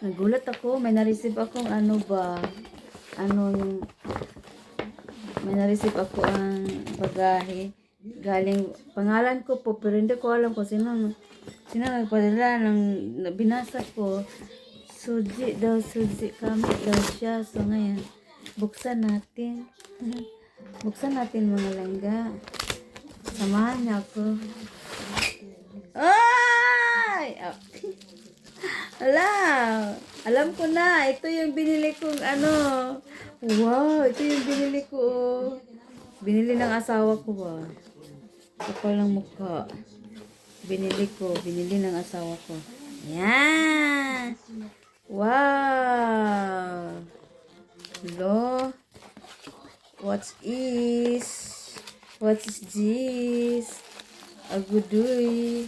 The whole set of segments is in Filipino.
Nagulat ako, may na-receive akong ano ba, anong, may na-receive ako ang bagahe. Galing, pangalan ko po, pero hindi ko alam kung sino nagpadala ng binasa ko. Suji kami daw siya. So ngayon, buksan natin. Buksan natin mga langga. Samahan niya ako. Ay! Oh. Ala! Alam ko na, ito yung binili kong ano. Wow, ito yung binili ko. Binili ng asawa ko ba? Kapal ng mukha. Binili ng asawa ko. Yan! Wow! Hello? What is this? Agudoy.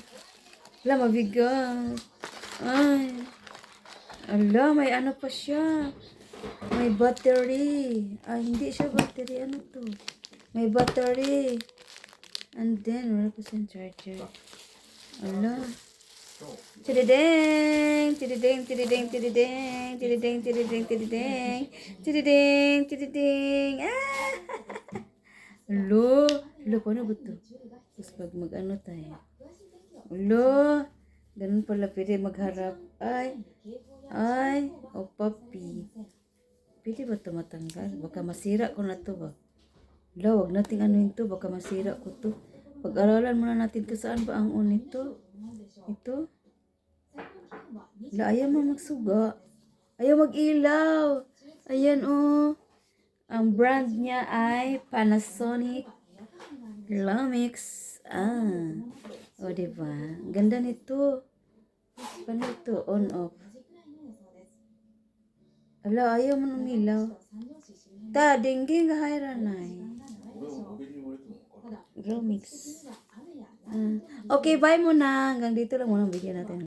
Wala, mabigat. Ay. Ala, may ano pa siya. May battery. Ay, hindi siya battery. Ano to? May battery. And then, wala pa siyang charger. Ala. Tidideng, tidideng, tidideng, tidideng, tidideng, tidideng, tidideng, tidideng, tidideng. Ah! Hello? Hello, paano ba ito? Tapos pag mag-ano tayo. Hello? Ganun pala pwede magharap. Ay, oh papi. Pwede ba ito matanggal? Baka masira ko na ito ba? Hello, wag natin ano ito. Baka masira ko ito. Pag-aralan muna natin kung saan ba ang on ito. Ito? Ayaw mo magsuga. Ayaw mag-ilaw. Ayan oh. Ang brand niya ay Panasonic Lumix. O diba? Ganda nito. Paano ito? On off. Ala, ayaw mo nang ilaw. Ta, dengue nga hayran na Lumix. Okay, bye muna. Hanggang dito lang muna ang video natin.